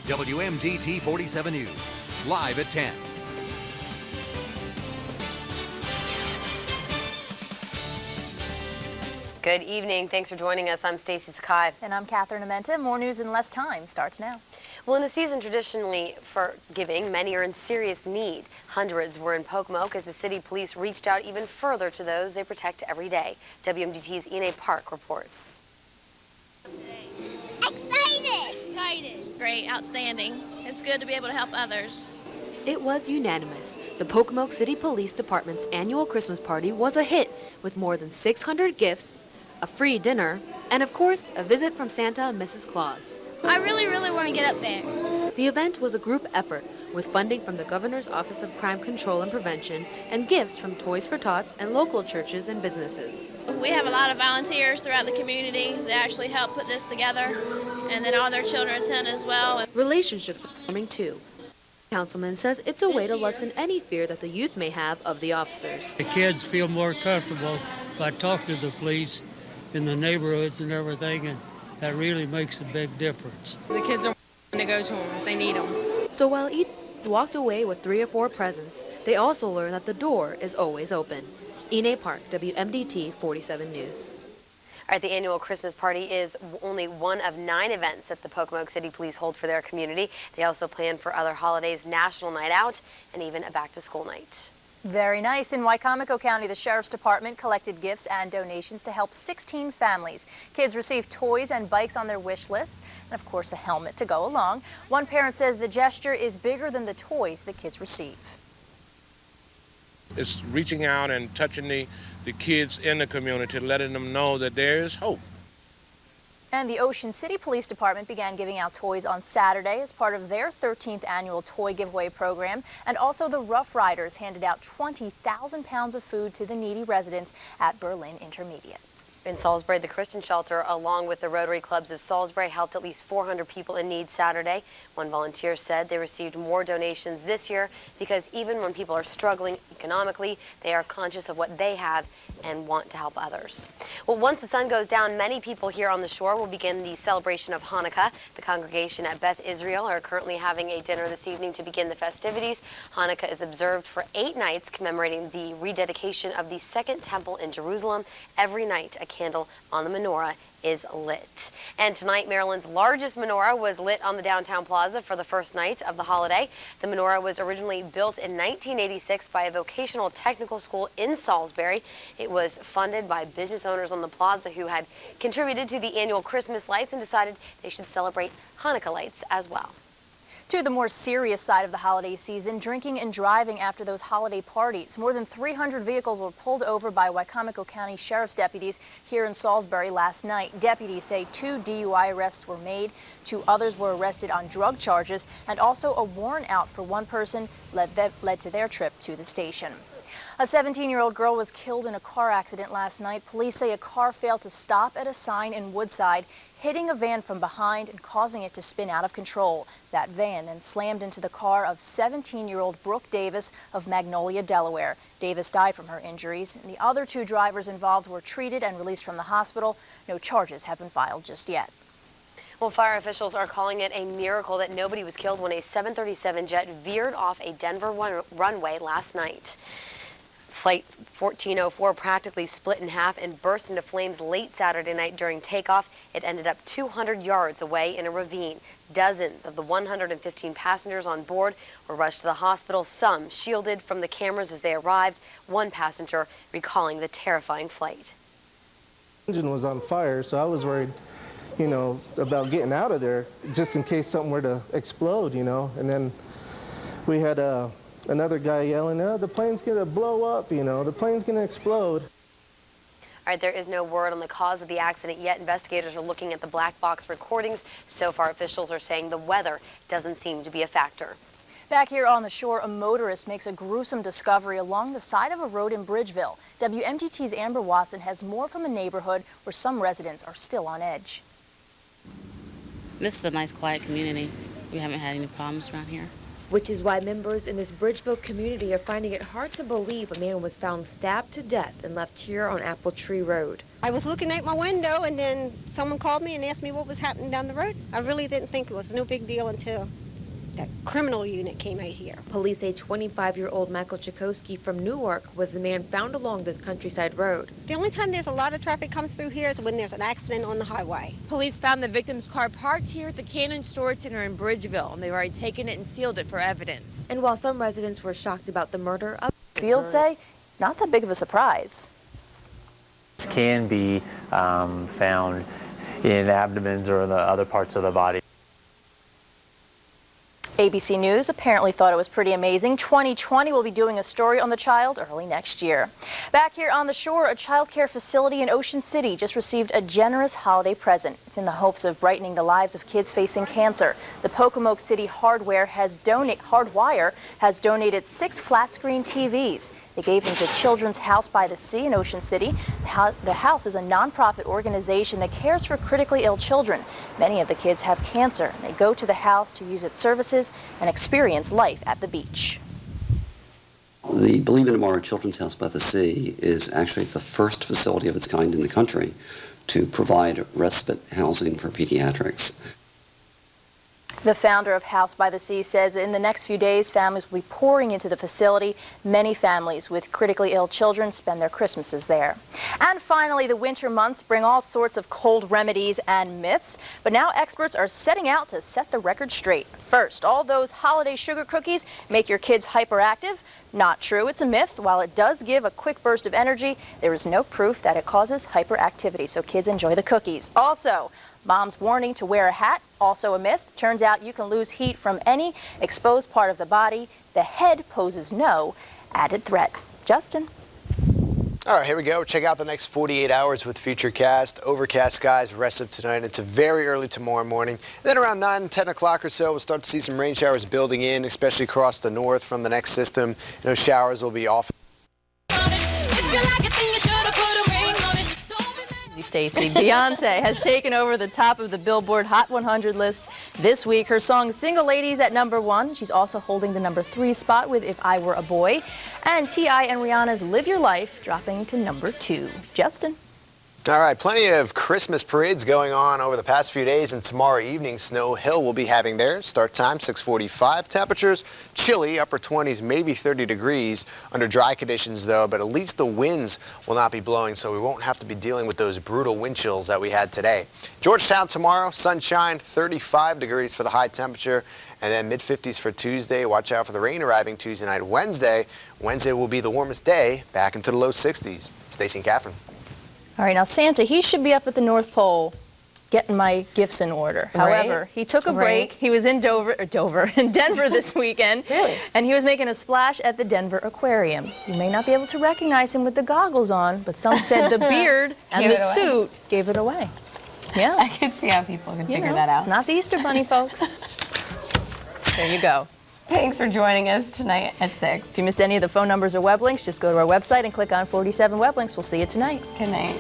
WMDT 47 News, live at 10. Good evening. Thanks for joining us. I'm Stacey Sakai. And I'm Catherine Amenta. More news in less time starts now. Well, in a season traditionally for giving, many are in serious need. Hundreds were in Pocomoke as the city police reached out even further to those they protect every day. WMDT's Ine Park reports. Excited! Great, outstanding. It's good to be able to help others. It was unanimous. The Pocomoke City Police Department's annual Christmas party was a hit with more than 600 gifts, a free dinner, and of course, a visit from Santa and Mrs. Claus. I really want to get up there. The event was a group effort with funding from the Governor's Office of Crime Control and Prevention and gifts from Toys for Tots and local churches and businesses. We have a lot of volunteers throughout the community that actually help put this together, and then all their children attend as well. Relationships are forming too. The councilman says it's a way to lessen any fear that the youth may have of the officers. The kids feel more comfortable by talking to the police in the neighborhoods and everything, and that really makes a big difference. The kids are wanting to go to them if they need them. So while each walked away with 3 or 4 presents, they also learned that the door is always open. Ine Park, WMDT 47 News. All right, the annual Christmas party is only one of 9 events that the Pocomoke City Police hold for their community. They also plan for other holidays, National Night Out, and even a back-to-school night. Very nice. In Wycomico County, the Sheriff's Department collected gifts and donations to help 16 families. Kids received toys and bikes on their wish lists, and of course a helmet to go along. One parent says the gesture is bigger than the toys the kids receive. It's reaching out and touching the kids in the community, letting them know that there is hope. And the Ocean City Police Department began giving out toys on Saturday as part of their 13th annual toy giveaway program. And also the Rough Riders handed out 20,000 pounds of food to the needy residents at Berlin Intermediate. In Salisbury, the Christian Shelter, along with the Rotary Clubs of Salisbury, helped at least 400 people in need Saturday. One volunteer said they received more donations this year because even when people are struggling economically, they are conscious of what they have and want to help others. Well, once the sun goes down, many people here on the shore will begin the celebration of Hanukkah. The congregation at Beth Israel are currently having a dinner this evening to begin the festivities. Hanukkah is observed for 8 nights, commemorating the rededication of the Second Temple in Jerusalem. Every night, a candle on the menorah is lit. And tonight, Maryland's largest menorah was lit on the downtown plaza for the first night of the holiday. The menorah was originally built in 1986 by a vocational technical school in Salisbury. It was funded by business owners on the plaza who had contributed to the annual Christmas lights and decided they should celebrate Hanukkah lights as well. To the more serious side of the holiday season, drinking and driving after those holiday parties. More than 300 vehicles were pulled over by Wycomico County Sheriff's deputies here in Salisbury last night. Deputies say 2 DUI arrests were made, 2 others were arrested on drug charges, and also a warrant out for one person led to their trip to the station. A 17-year-old girl was killed in a car accident last night. Police say a car failed to stop at a sign in Woodside, hitting a van from behind and causing it to spin out of control. That van then slammed into the car of 17-year-old Brooke Davis of Magnolia, Delaware. Davis died from her injuries, and the other 2 drivers involved were treated and released from the hospital. No charges have been filed just yet. Well, fire officials are calling it a miracle that nobody was killed when a 737 jet veered off a Denver runway last night. Flight 1404 practically split in half and burst into flames late Saturday night during takeoff. It ended up 200 yards away in a ravine. Dozens of the 115 passengers on board were rushed to the hospital, some shielded from the cameras as they arrived, one passenger recalling the terrifying flight. The engine was on fire, so I was worried, about getting out of there just in case something were to explode, and then we had another guy yelling, "Oh, the plane's going to blow up, the plane's going to explode." All right, there is no word on the cause of the accident yet. Investigators are looking at the black box recordings. So far, officials are saying the weather doesn't seem to be a factor. Back here on the shore, a motorist makes a gruesome discovery along the side of a road in Bridgeville. WMDT's Amber Watson has more from a neighborhood where some residents are still on edge. This is a nice, quiet community. We haven't had any problems around here. which is why members in this Bridgeville community are finding it hard to believe a man was found stabbed to death and left here on Apple Tree Road. I was looking out my window and then someone called me and asked me what was happening down the road. I really didn't think it was no big deal until that criminal unit came out here. Police say 25-year-old Michael Chakosky from Newark was the man found along this countryside road. The only time there's a lot of traffic comes through here is when there's an accident on the highway. Police found the victim's car parked here at the Cannon Storage Center in Bridgeville, and they've already taken it and sealed it for evidence. And while some residents were shocked about the murder, Fields say not that big of a surprise. Can be found in abdomens or in the other parts of the body. ABC News apparently thought it was pretty amazing. 2020 will be doing a story on the child early next year. Back here on the shore, a child care facility in Ocean City just received a generous holiday present. It's in the hopes of brightening the lives of kids facing cancer. The Pocomoke City Hardwire has donated 6 flat-screen TVs. They gave them to Children's House by the Sea in Ocean City. The house is a nonprofit organization that cares for critically ill children. Many of the kids have cancer. They go to the house to use its services and experience life at the beach. The Believe in Tomorrow Children's House by the Sea is actually the first facility of its kind in the country to provide respite housing for pediatrics. The founder of House by the Sea says that in the next few days, families will be pouring into the facility. Many families with critically ill children spend their Christmases there. And finally, the winter months bring all sorts of cold remedies and myths, but now experts are setting out to set the record straight. First, all those holiday sugar cookies make your kids hyperactive. Not true, it's a myth. While it does give a quick burst of energy, there is no proof that it causes hyperactivity, so kids enjoy the cookies. Also, Mom's warning to wear a hat, also a myth. Turns out you can lose heat from any exposed part of the body. The head poses no added threat. Justin. All right, here we go. Check out the next 48 hours with Futurecast. Overcast skies rest of tonight into very early tomorrow morning. And then around 9, 10 o'clock or so, we'll start to see some rain showers building in, especially across the north from the next system. Those showers will be off. Stacy, Beyonce has taken over the top of the Billboard Hot 100 list this week. Her song Single Ladies at #1. She's also holding the #3 spot with If I Were a Boy. And T.I. and Rihanna's Live Your Life dropping to #2. Justin. All right, plenty of Christmas parades going on over the past few days, and tomorrow evening, Snow Hill will be having theirs. Start time, 6:45. Temperatures, chilly, upper 20s, maybe 30 degrees. Under dry conditions, though, but at least the winds will not be blowing, so we won't have to be dealing with those brutal wind chills that we had today. Georgetown tomorrow, sunshine, 35 degrees for the high temperature, and then mid-50s for Tuesday. Watch out for the rain arriving Tuesday night. Wednesday will be the warmest day, back into the low 60s. Stacey and Catherine. All right, now Santa, he should be up at the North Pole getting my gifts in order. Right. However, he took a break. He was in Denver this weekend. Really? And he was making a splash at the Denver Aquarium. You may not be able to recognize him with the goggles on, but some said the beard and the suit gave it away. Yeah. I can see how people can figure that out. It's not the Easter Bunny, folks. There you go. Thanks for joining us tonight at 6. If you missed any of the phone numbers or web links, just go to our website and click on 47 web links. We'll see you tonight. Good night.